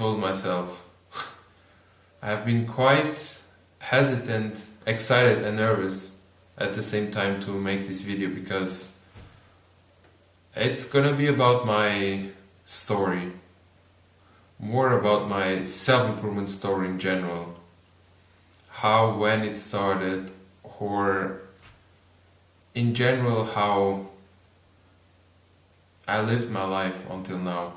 told myself, I've been quite hesitant, excited and nervous at the same time to make this video, because it's gonna be about my story, more about my self-improvement story in general, how, when it started, or in general how I lived my life until now.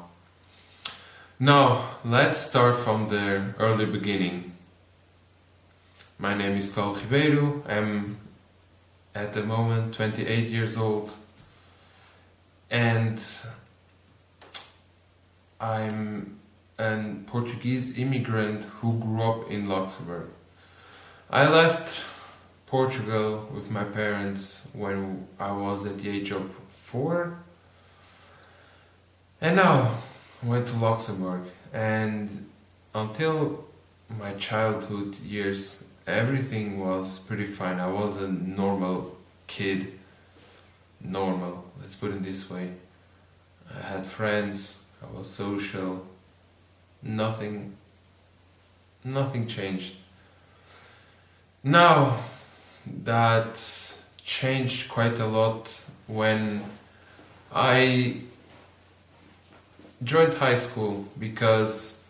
Now, let's start from the early beginning. My name is Cláudio Ribeiro. I'm at the moment 28 years old, and I'm a Portuguese immigrant who grew up in Luxembourg. I left Portugal with my parents when I was at the age of 4, and now I went to Luxembourg, and until my childhood years everything was pretty fine. I was a normal kid, let's put it this way. I had friends, I was social, nothing changed. Now that changed quite a lot when I joined high school, because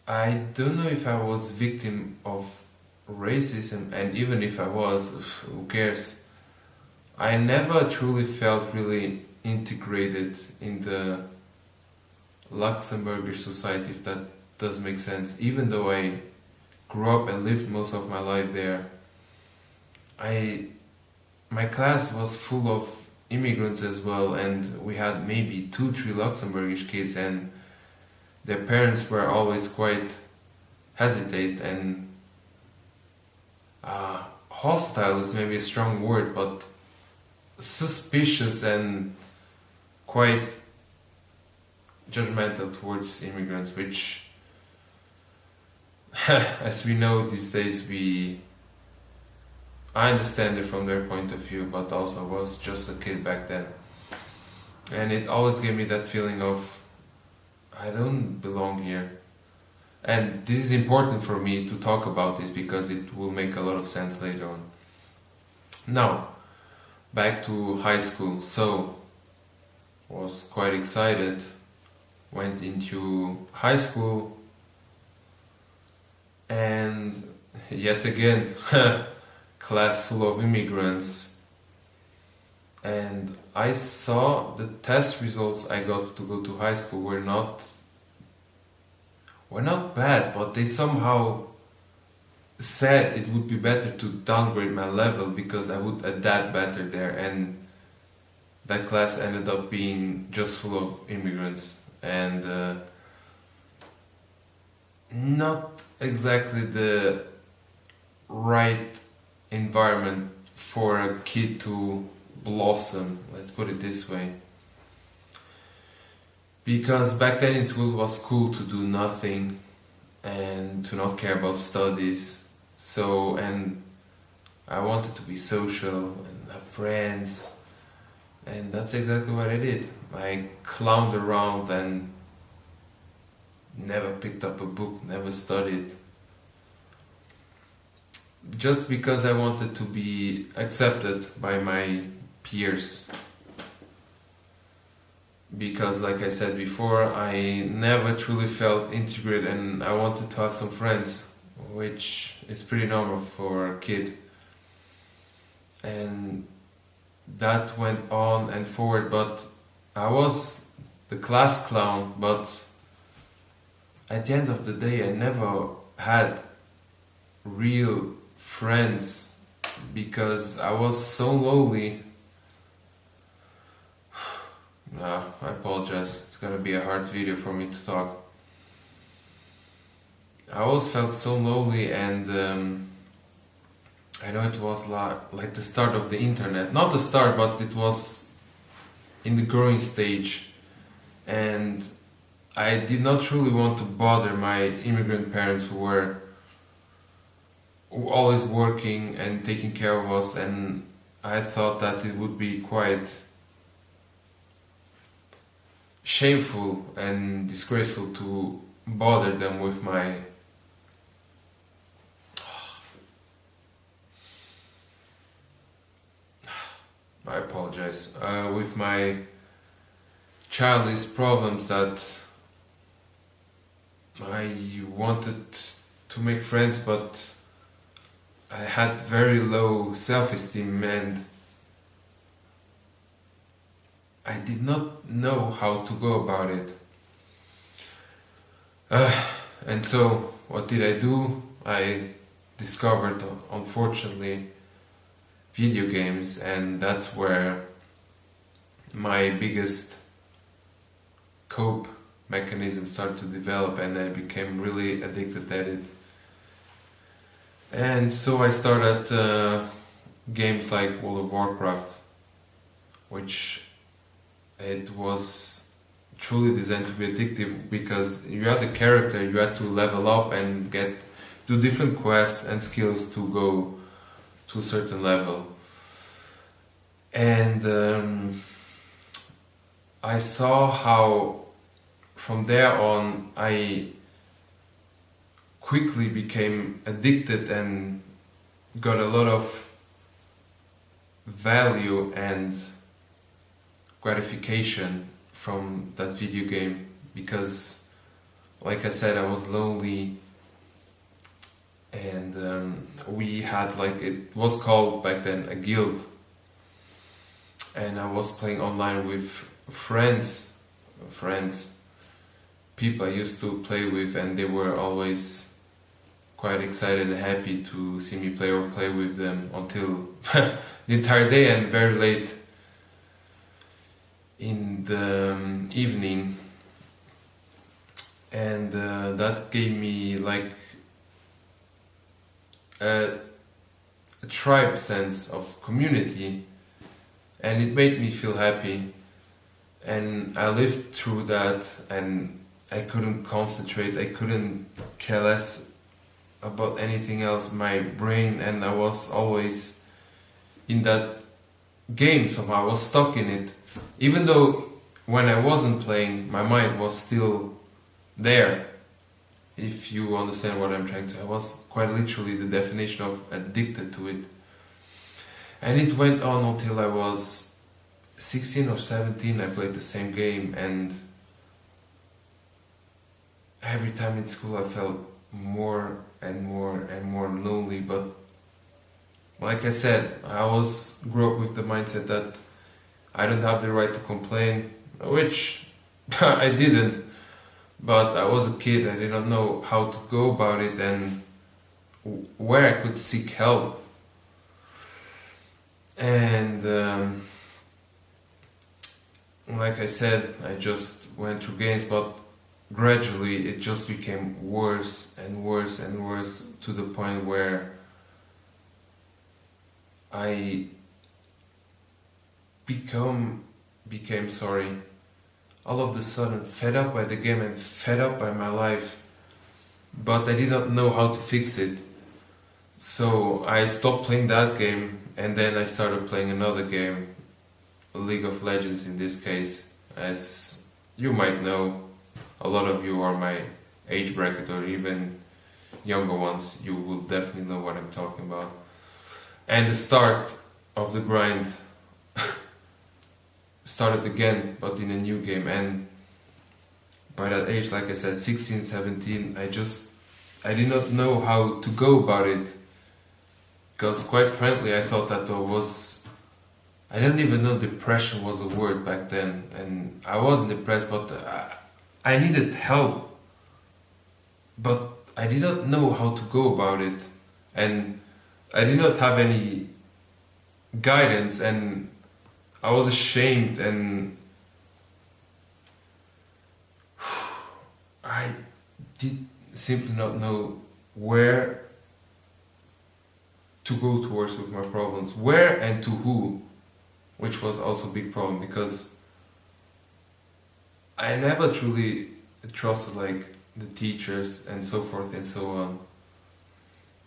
I don't know if I was victim of racism, and even if I was, who cares? I never truly felt really integrated in the Luxembourgish society, if that does make sense. Even though I grew up and lived most of my life there, my class was full of immigrants as well, and we had maybe 2-3 Luxembourgish kids, and their parents were always quite hesitant and hostile is maybe a strong word, but suspicious and quite judgmental towards immigrants, which as we know these days, I understand it from their point of view, but also I was just a kid back then, and it always gave me that feeling of I don't belong here. And this is important for me to talk about this, because it will make a lot of sense later on. Now, back to high school. So, was quite excited, went into high school, and yet again, class full of immigrants, and I saw the test results I got to go to high school were not bad, but they somehow said it would be better to downgrade my level because I would adapt better there, and that class ended up being just full of immigrants, and not exactly the right environment for a kid to blossom, let's put it this way. Because back then in school it was cool to do nothing and to not care about studies. So, and I wanted to be social and have friends, and that's exactly what I did. I clowned around and never picked up a book, never studied, just because I wanted to be accepted by my peers. Because, like I said before, I never truly felt integrated, and I wanted to have some friends, which is pretty normal for a kid. And that went on and forward, but I was the class clown, but at the end of the day I never had real friends, because I was so lonely. I apologize, it's gonna be a hard video for me to talk. I always felt so lonely, and I know it was like the start of the internet. Not the start, but it was in the growing stage, and I did not truly want to bother my immigrant parents who were always working and taking care of us, and I thought that it would be quite shameful and disgraceful to bother them with my I apologize, with my childish problems, that I wanted to make friends, but I had very low self-esteem and I did not know how to go about it. And so, what did I do? I discovered, unfortunately, video games, and that's where my biggest cope mechanism started to develop, and I became really addicted at it. And so I started games like World of Warcraft, which it was truly designed to be addictive because you had the character, you had to level up and do different quests and skills to go to a certain level. And I saw how from there on I quickly became addicted and got a lot of value and gratification from that video game, because like I said, I was lonely, and we had, like, it was called back then a guild, and I was playing online with friends, people I used to play with, and they were always quite excited and happy to see me play or play with them until the entire day and very late in the evening. And that gave me like a tribe sense of community, and it made me feel happy, and I lived through that, and I couldn't concentrate, I couldn't care less about anything else, my brain, and I was always in that game somehow, I was stuck in it, even though when I wasn't playing, my mind was still there, if you understand what I'm trying to say. I was quite literally the definition of addicted to it. And it went on until I was 16 or 17, I played the same game, and every time in school I felt more and more and more lonely. But like I said, I grew up with the mindset that I don't have the right to complain, which I didn't, but I was a kid, I did not know how to go about it and where I could seek help. And like I said, I just went through games, but gradually it just became worse and worse and worse, to the point where I became all of a sudden fed up by the game and fed up by my life, but I did not know how to fix it. So I stopped playing that game, and then I started playing another game, League of Legends in this case. As you might know, a lot of you are my age bracket or even younger ones, you will definitely know what I'm talking about. And the start of the grind started again, but in a new game. And by that age, like I said, 16, 17, I did not know how to go about it, because quite frankly I thought that I didn't even know depression was a word back then, and I wasn't depressed, but I needed help, but I did not know how to go about it, and I did not have any guidance, and I was ashamed, and I did simply not know where to go towards with my problems, where and to who, which was also a big problem, because I never truly trusted like the teachers and so forth and so on.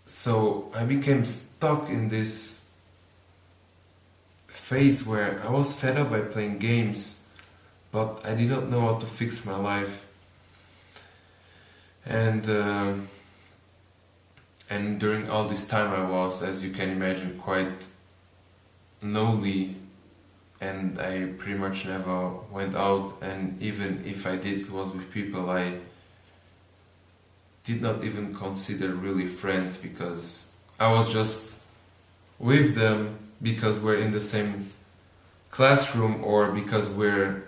So I became stuck in this phase where I was fed up by playing games, but I did not know how to fix my life. And during all this time I was, as you can imagine, quite lonely, and I pretty much never went out, and even if I did, it was with people I did not even consider really friends, because I was just with them because we're in the same classroom or because we're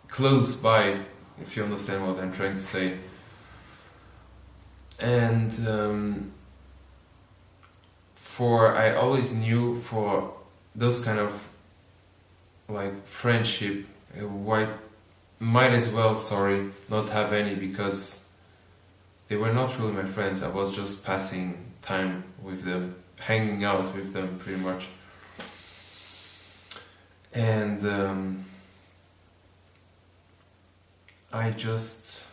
close by, if you understand what I'm trying to say. And I always knew for those kind of like friendship, why might as well, not have any, because they were not really my friends. I was just passing time with them, hanging out with them pretty much. And I just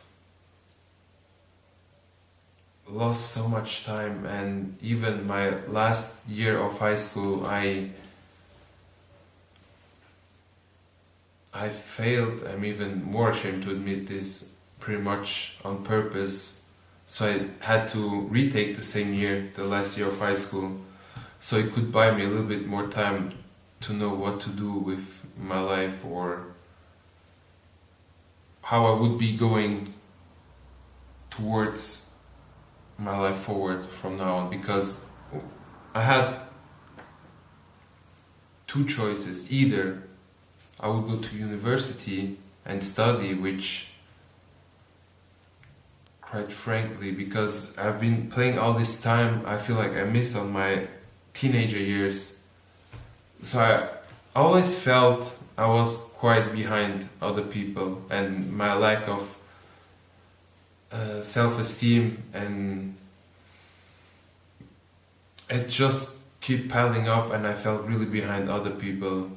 lost so much time, and even my last year of high school I failed. I'm even more ashamed to admit this, pretty much on purpose. So I had to retake the same year, the last year of high school, so it could buy me a little bit more time to know what to do with my life, or how I would be going towards my life forward from now on. Because I had two choices: either I would go to university and study, which, quite frankly, because I've been playing all this time, I feel like I missed on my teenager years. So I always felt I was quite behind other people, and my lack of self-esteem, and it just kept piling up, and I felt really behind other people.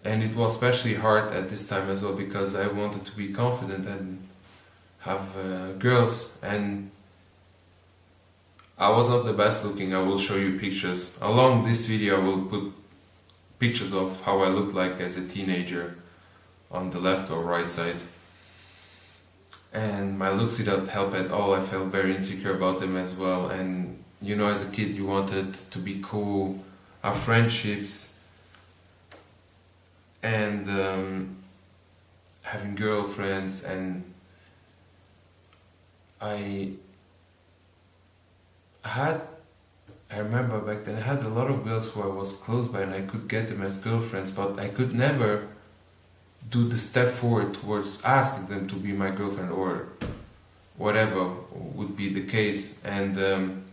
And it was especially hard at this time as well, because I wanted to be confident and have girls, and I was not the best looking. I will show you pictures. Along this video I will put pictures of how I looked like as a teenager on the left or right side. And my looks didn't help at all. I felt very insecure about them as well. And you know, as a kid you wanted to be cool, have friendships, and having girlfriends. And I remember back then I had a lot of girls who I was close by, and I could get them as girlfriends, but I could never do the step forward towards asking them to be my girlfriend, or whatever would be the case. And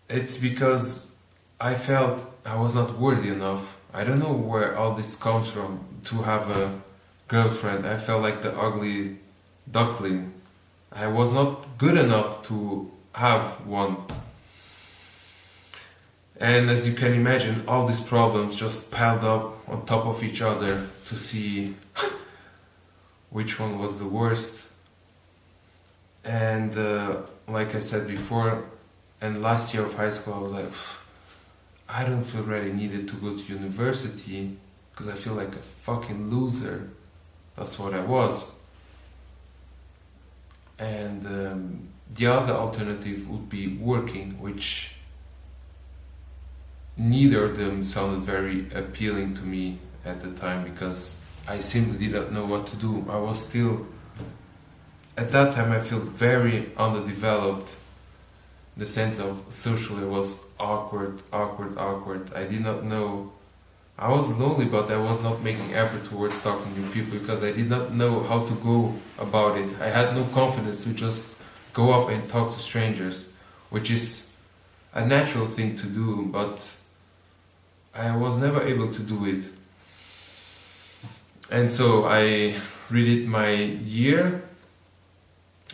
it's because I felt I was not worthy enough. I don't know where all this comes from, to have a girlfriend. I felt like the ugly duckling. I was not good enough to have one. And as you can imagine, all these problems just piled up on top of each other to see which one was the worst. And like I said before, and last year of high school I was like, I don't feel really needed to go to university, because I feel like a fucking loser. That's what I was. And the other alternative would be working, which neither of them sounded very appealing to me at the time, because I simply didn't know what to do. I was still, at that time I felt very underdeveloped. The sense of socially was awkward. I did not know. I was lonely, but I was not making effort towards talking to people, because I did not know how to go about it. I had no confidence to just go up and talk to strangers, which is a natural thing to do, but I was never able to do it. And so I redid my year,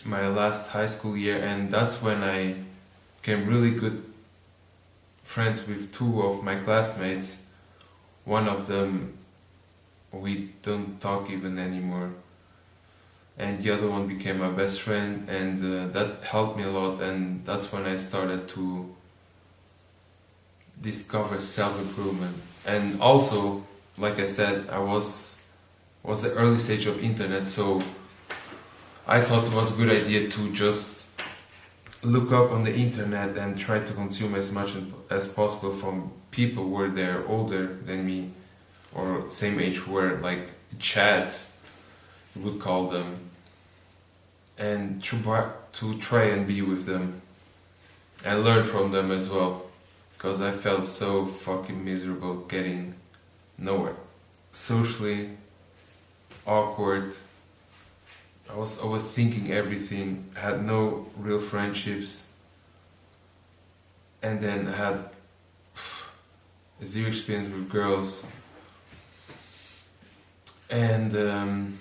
my last high school year, and that's when I became really good friends with two of my classmates. One of them we don't talk even anymore, and the other one became my best friend, and that helped me a lot. And that's when I started to discover self-improvement. And also like I said, I was the early stage of internet, so I thought it was a good idea to just look up on the internet and try to consume as much as possible from people who were there older than me or same age, who were like chads, you would call them, and to try and be with them and learn from them as well, because I felt so fucking miserable getting nowhere. Socially awkward, I was overthinking everything, had no real friendships, and then I had zero experience with girls. And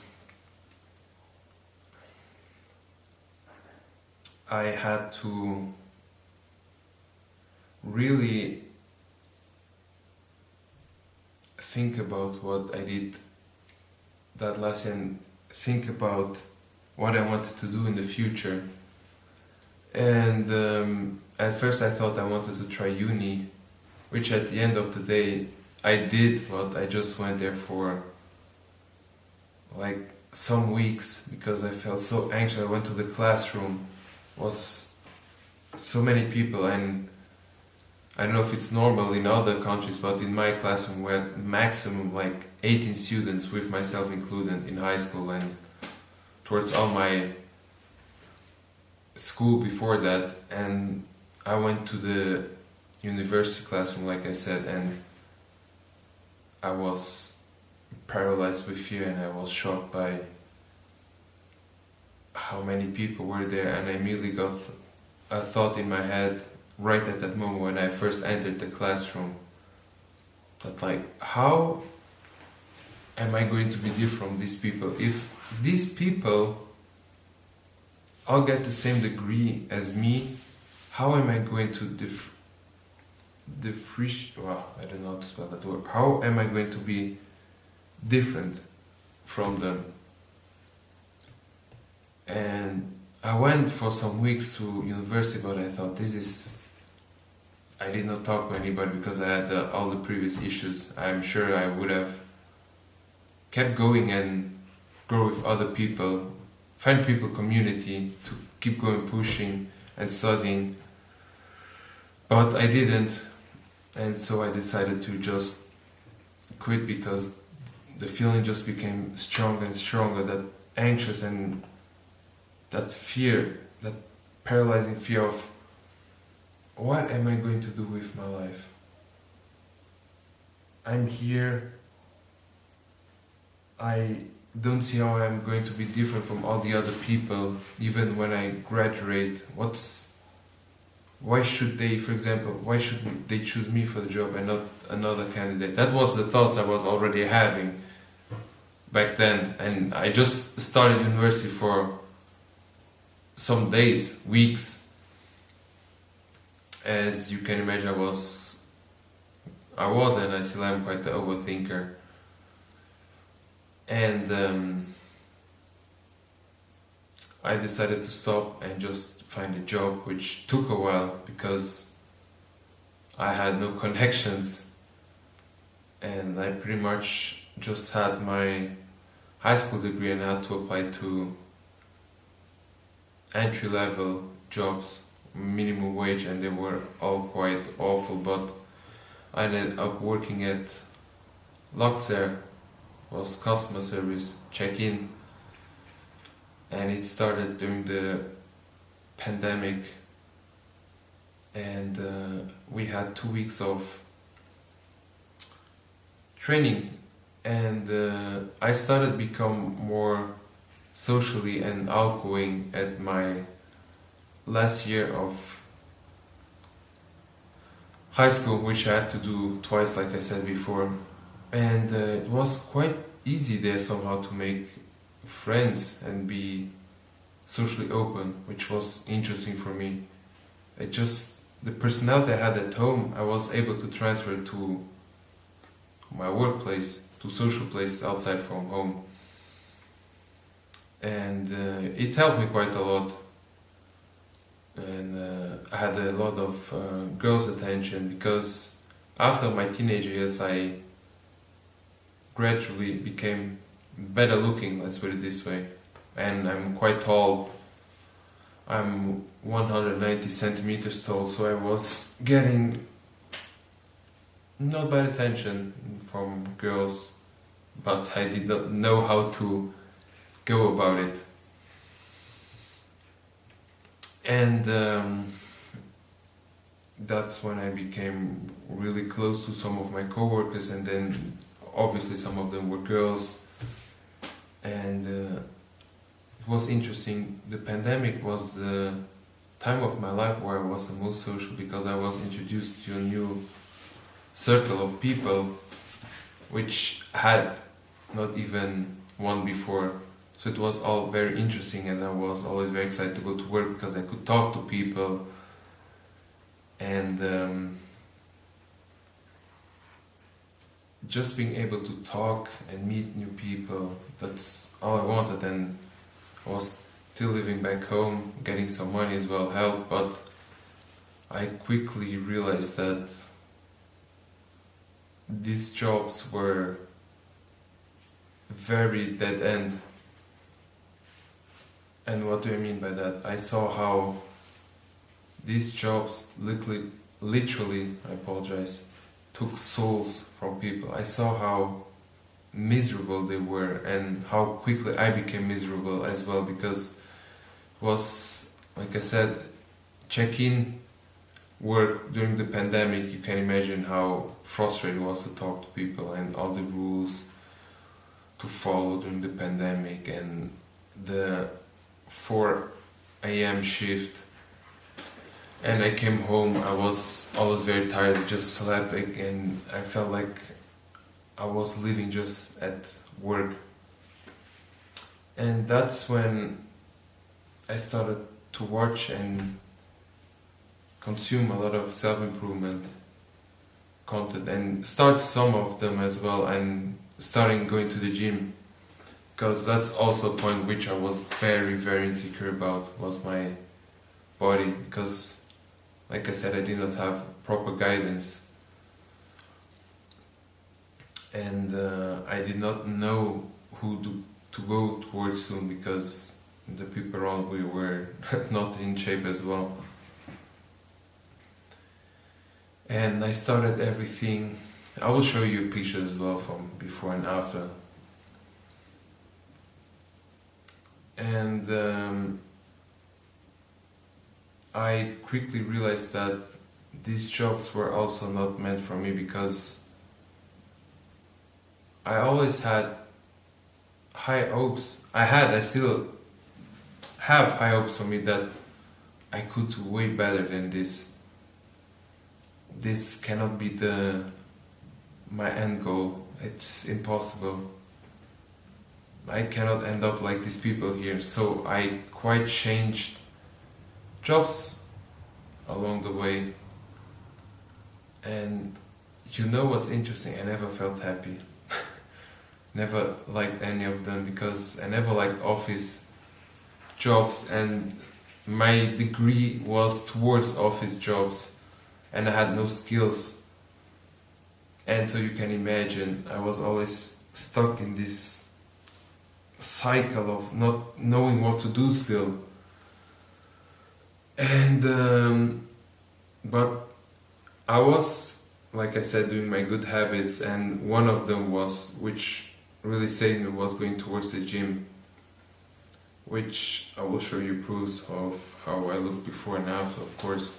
I had to really think about what I did that last year and think about what I wanted to do in the future. And at first I thought I wanted to try uni, which at the end of the day I did, but I just went there for like some weeks because I felt so anxious. I went to the classroom, was so many people, and I don't know if it's normal in other countries, but in my classroom we had maximum like 18 students, with myself included, in high school and towards all my school before that. And I went to the university classroom, like I said, and I was paralyzed with fear, and I was shocked by how many people were there. And I immediately got a thought in my head right at that moment when I first entered the classroom, that like, how am I going to be different from these people? If these people all get the same degree as me, how am I going to I don't know how to spell that word. How am I going to be different from them? And I went for some weeks to university, but I thought I did not talk to anybody because I had all the previous issues. I'm sure I would have kept going and grow with other people, find people, community, to keep going, pushing and studying. But I didn't, and so I decided to just quit because the feeling just became stronger and stronger, that anxious and that fear, that paralyzing fear of what am I going to do with my life? I'm here, I don't see how I'm going to be different from all the other people, even when I graduate. Why should they, for example, why should they choose me for the job and not another candidate? That was the thoughts I was already having back then, and I just started university for some days, weeks. As you can imagine, I was and I still am quite the overthinker. And I decided to stop and just find a job, which took a while because I had no connections, and I pretty much just had my high school degree and I had to apply to entry-level jobs, minimum wage, and they were all quite awful. But I ended up working at Luxair, was customer service, check-in, and it started during the pandemic, and we had 2 weeks of training, and I started to become more socially and outgoing at my last year of high school, which I had to do twice, like I said before. And it was quite easy there somehow to make friends and be socially open, which was interesting for me. The personality I had at home, I was able to transfer to my workplace, to social places outside from home. And it helped me quite a lot. And I had a lot of girls' attention because after my teenage years I gradually became better looking, let's put it this way. And I'm quite tall. I'm 190 centimeters tall, so I was getting not bad attention from girls, but I did not know how to go about it. And that's when I became really close to some of my coworkers, and then obviously some of them were girls. And it was interesting. The pandemic was the time of my life where I was the most social, because I was introduced to a new circle of people which had not even one before. So it was all very interesting, and I was always very excited to go to work because I could talk to people. And just being able to talk and meet new people, that's all I wanted. And I was still living back home, getting some money as well helped, but I quickly realized that these jobs were very dead end. And what do I mean by that? I saw how these jobs literally, I apologize, took souls from people. I saw how miserable they were, and how quickly I became miserable as well, because it was, like I said, check-in work during the pandemic. You can imagine how frustrating it was to talk to people, and all the rules to follow during the pandemic, and the 4 a.m. shift. And I came home, I was very tired, just slept, and I felt like I was living just at work. And that's when I started to watch and consume a lot of self-improvement content, and start some of them as well, and starting going to the gym, because that's also a point which I was very, very insecure about, was my body, because like I said, I did not have proper guidance, and I did not know who to go towards soon, because the people around me were not in shape as well. And I started everything. I will show you pictures as well from before and after. And I quickly realized that these jobs were also not meant for me, because I always had high hopes. I still have high hopes for me that I could do way better than this. This cannot be my end goal. It's impossible. I cannot end up like these people here. So I quite changed jobs along the way. And you know what's interesting? I never felt happy. Never liked any of them, because I never liked office jobs, and my degree was towards office jobs, and I had no skills. And so you can imagine, I was always stuck in this cycle of not knowing what to do still. And but I was, like I said, doing my good habits, and one of them was, which really saved me, was going towards the gym, which I will show you proofs of how I look before and after. Of course,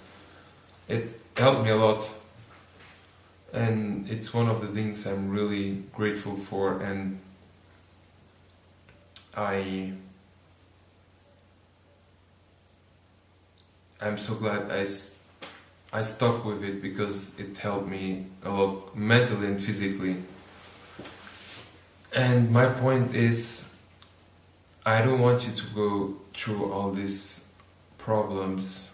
it helped me a lot, and it's one of the things I'm really grateful for, and I'm so glad I stuck with it, because it helped me a lot mentally and physically. And my point is, I don't want you to go through all these problems,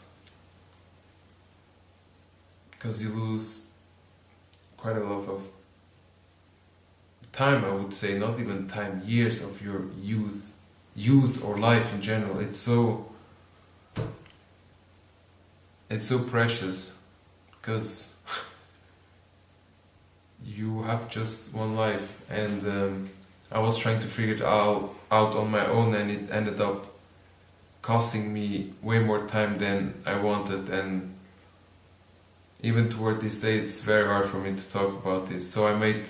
because you lose quite a lot of time, I would say, not even time, years of your youth or life in general. It's so precious, because you have just one life, and I was trying to figure it out on my own, and it ended up costing me way more time than I wanted, and even toward this day it's very hard for me to talk about this. So I made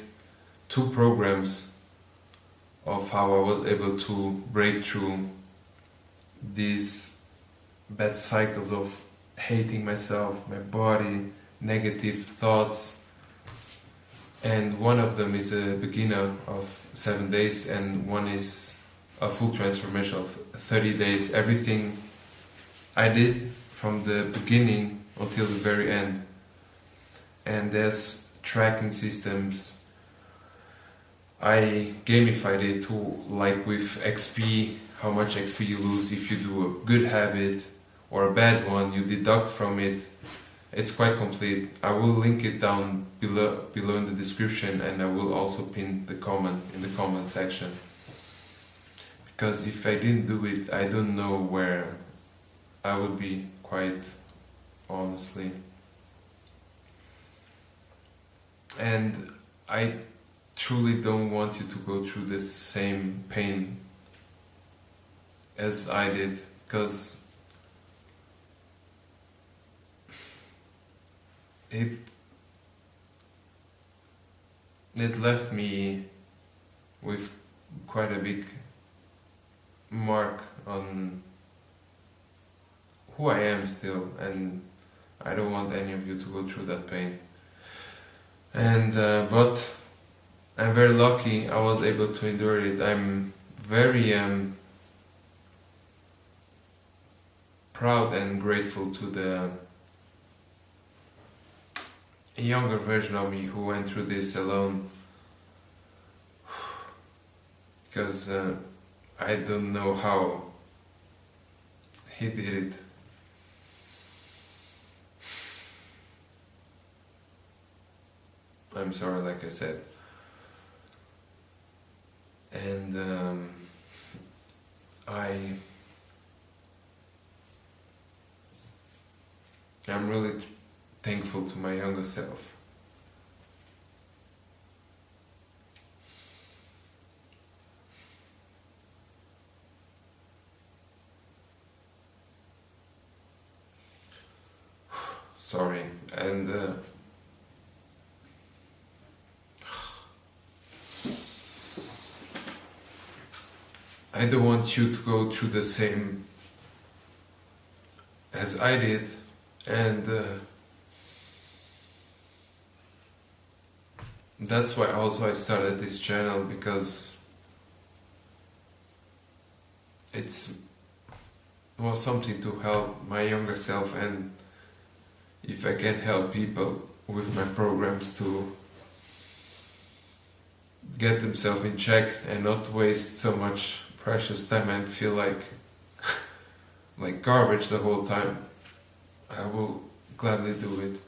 2 programs of how I was able to break through these bad cycles of hating myself, my body, negative thoughts. And one of them is a beginner of 7 days, and one is a full transformation of 30 days. Everything I did from the beginning until the very end. And there's tracking systems. I gamified it to, like with XP, how much XP you lose if you do a good habit or a bad one, you deduct from it. It's quite complete. I will link it down below in the description, and I will also pin the comment in the comment section. Because if I didn't do it, I don't know where I would be, quite honestly. And I truly don't want you to go through the same pain as I did, because it left me with quite a big mark on who I am still, and I don't want any of you to go through that pain. And but I'm very lucky I was able to endure it. I'm very proud and grateful to the younger version of me who went through this alone, because I don't know how he did it. I'm sorry, like I said. And I'm really thankful to my younger self. Sorry, and I don't want you to go through the same as I did, and that's why also I started this channel, because it was something to help my younger self, and if I can help people with my programs to get themselves in check and not waste so much precious time and feel like garbage the whole time, I will gladly do it.